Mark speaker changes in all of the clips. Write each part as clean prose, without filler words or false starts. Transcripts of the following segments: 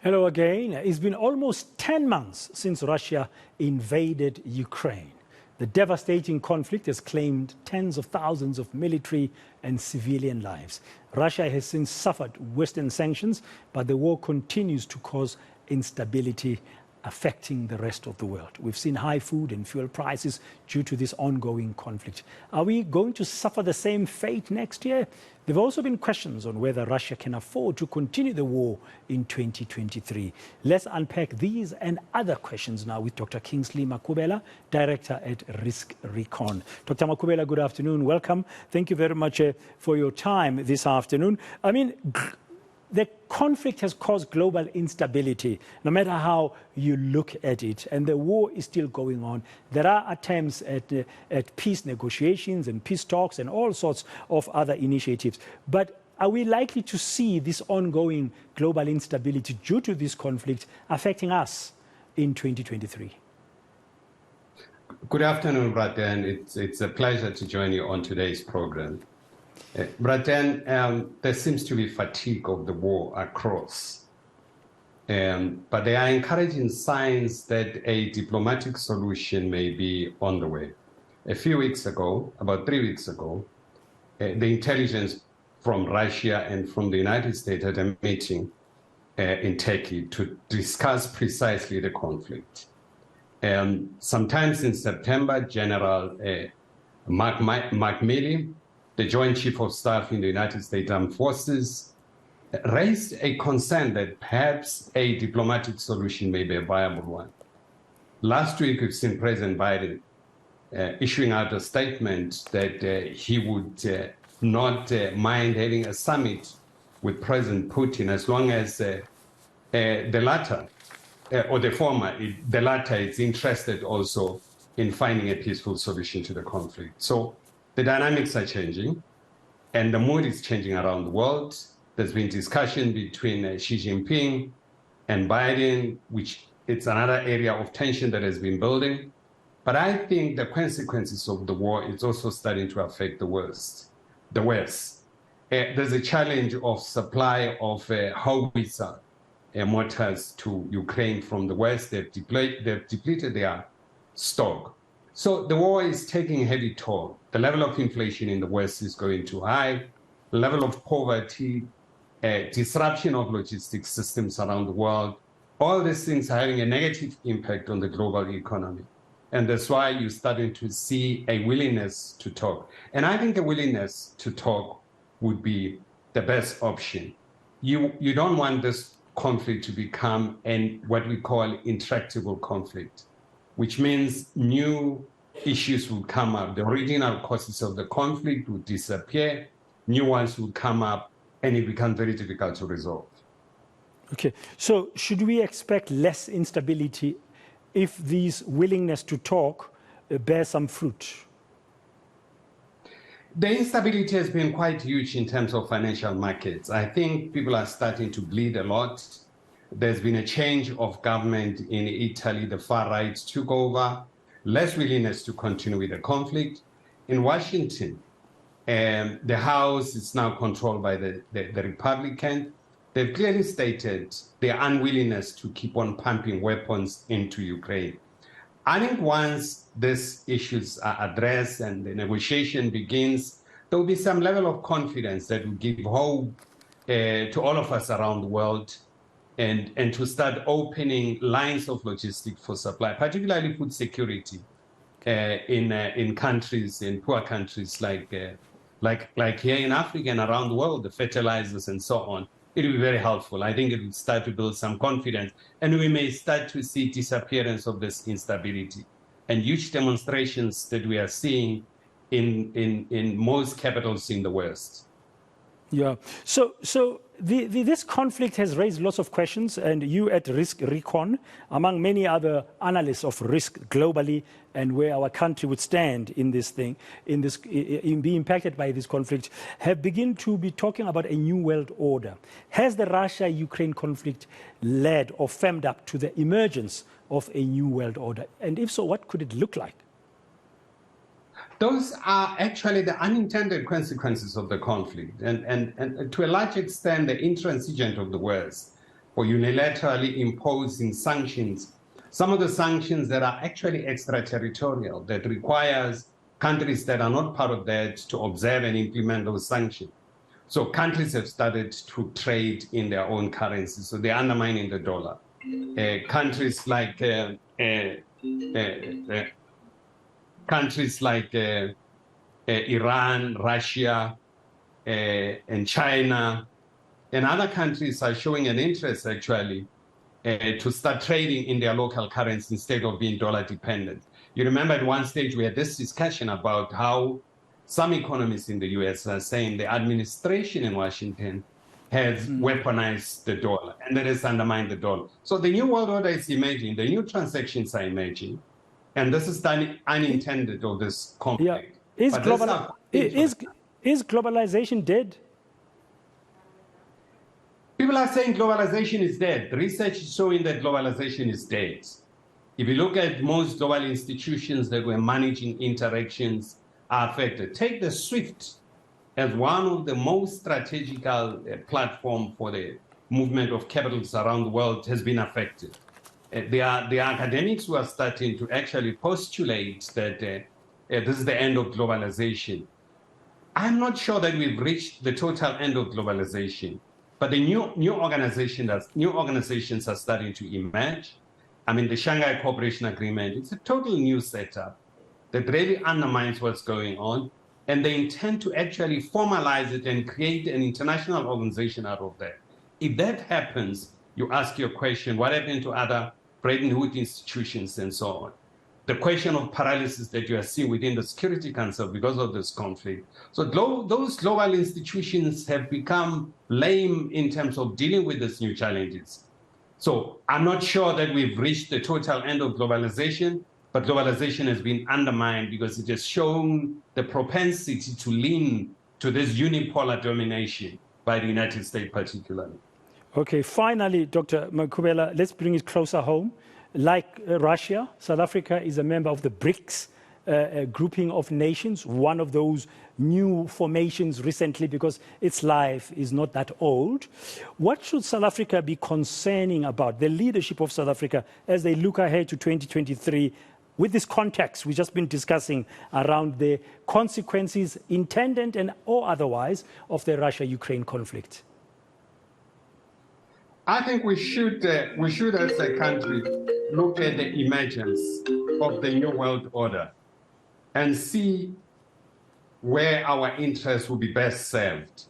Speaker 1: Hello again. It's been almost 10 months since Russia invaded Ukraine. The devastating conflict has claimed tens of thousands of military and civilian lives. Russia has since suffered Western sanctions, but the war continues to cause instability affecting the rest of the world. We've seen high food and fuel prices due to this ongoing conflict. Are we going to suffer the same fate next year? There have also been questions on whether Russia can afford to continue the war in 2023. Let's unpack these and other questions now with Dr. Kingsley Makhubele, Director at RiskRecon. Dr. Makhubele, good afternoon. Welcome. Thank you very much for your time this afternoon. The conflict has caused global instability, no matter how you look at it, and the war is still going on. There are attempts at peace negotiations and peace talks and all sorts of other initiatives. But are we likely to see this ongoing global instability due to this conflict affecting us in 2023?
Speaker 2: Good afternoon, Braden. It's a pleasure to join you on today's program. Braden, there seems to be fatigue of the war across, but there are encouraging signs that a diplomatic solution may be on the way. A few weeks ago, about 3 weeks ago, the intelligence from Russia and from the United States had a meeting in Turkey to discuss precisely the conflict. Sometimes in September, General Makhubele, the Joint Chief of Staff in the United States Armed Forces, raised a concern that perhaps a diplomatic solution may be a viable one. Last week, we've seen President Biden issuing out a statement that he would not mind having a summit with President Putin as long as the latter, or the former, the latter is interested also in finding a peaceful solution to the conflict. So the dynamics are changing, and the mood is changing around the world. There's been discussion between Xi Jinping and Biden, which it's another area of tension that has been building. But I think the consequences of the war is also starting to affect the West. There's a challenge of supply of howitzer mortars to Ukraine from the West. They've depleted their stock. So the war is taking a heavy toll. The level of inflation in the West is going too high. The level of poverty, disruption of logistics systems around the world, all these things are having a negative impact on the global economy. And that's why you're starting to see a willingness to talk. And I think a willingness to talk would be the best option. You don't want this conflict to become what we call intractable conflict, which means new issues will come up. The original causes of the conflict will disappear, new ones will come up, and it becomes very difficult to resolve.
Speaker 1: Okay, so should we expect less instability if this willingness to talk bears some fruit?
Speaker 2: The instability has been quite huge in terms of financial markets. I think people are starting to bleed a lot. There's been a change of government in Italy. The far right took over, less willingness to continue with the conflict. In Washington, the House is now controlled by the Republicans. They've clearly stated their unwillingness to keep on pumping weapons into Ukraine. I think once these issues are addressed and the negotiation begins, there will be some level of confidence that will give hope to all of us around the world, and to start opening lines of logistics for supply, particularly food security in countries, in poor countries like here in Africa and around the world, the fertilizers and so on. It will be very helpful. I think it will start to build some confidence, and we may start to see disappearance of this instability and huge demonstrations that we are seeing in most capitals in the West.
Speaker 1: Yeah. So this conflict has raised lots of questions, and you at RiskRecon, among many other analysts of risk globally and where our country would stand in this thing, in being impacted by this conflict, have begun to be talking about a new world order. Has the Russia-Ukraine conflict led or firmed up to the emergence of a new world order? And if so, what could it look like?
Speaker 2: Those are actually the unintended consequences of the conflict. And to a large extent, the intransigent of the West for unilaterally imposing sanctions. Some of the sanctions that are actually extraterritorial, that requires countries that are not part of that to observe and implement those sanctions. So countries have started to trade in their own currency, so they're undermining the dollar. Countries like Iran, Russia, and China, and other countries are showing an interest actually to start trading in their local currency instead of being dollar dependent. You remember at one stage we had this discussion about how some economists in the US are saying the administration in Washington has weaponized the dollar and that has undermined the dollar. So the new world order is emerging, the new transactions are emerging, and this is the unintended of this conflict.
Speaker 1: Yeah. Is globalization dead?
Speaker 2: People are saying globalization is dead. The research is showing that globalization is dead. If you look at most global institutions that were managing interactions are affected. Take the SWIFT as one of the most strategical platform for the movement of capitals around the world has been affected. There are academics who are starting to actually postulate that this is the end of globalization. I'm not sure that we've reached the total end of globalization, but the new organizations are starting to emerge. I mean, the Shanghai Cooperation Agreement, it's a total new setup that really undermines what's going on, and they intend to actually formalize it and create an international organization out of that. If that happens, you ask your question, what happened to other Bretton Woods institutions and so on? The question of paralysis that you are seeing within the Security Council because of this conflict. So those global institutions have become lame in terms of dealing with these new challenges. So I'm not sure that we've reached the total end of globalization, but globalization has been undermined because it has shown the propensity to lean to this unipolar domination by the United States particularly.
Speaker 1: Okay, finally, Dr. Makhubele, let's bring it closer home. Like Russia, South Africa is a member of the BRICS grouping of nations, one of those new formations recently because its life is not that old. What should South Africa be concerning about, the leadership of South Africa, as they look ahead to 2023 with this context we've just been discussing around the consequences, intended and or otherwise, of the Russia-Ukraine conflict?
Speaker 2: I think we should as a country, look at the emergence of the new world order and see where our interests will be best served.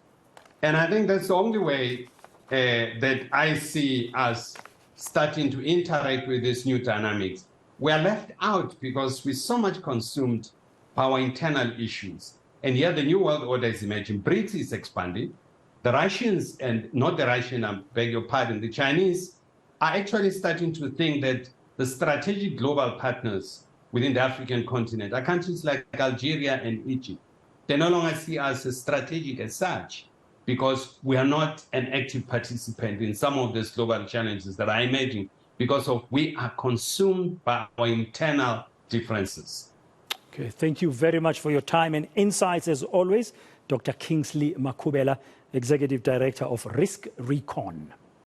Speaker 2: And I think that's the only way that I see us starting to interact with these new dynamics. We are left out because we're so much consumed by our internal issues. And yet the new world order is emerging. BRICS is expanding. The Russians, and not the Russian, I beg your pardon, the Chinese are actually starting to think that the strategic global partners within the African continent are countries like Algeria and Egypt. They no longer see us as strategic as such because we are not an active participant in some of these global challenges that are emerging because of we are consumed by our internal differences.
Speaker 1: Okay, thank you very much for your time and insights as always. Dr. Kingsley Makhubele, Executive Director of RiskRecon.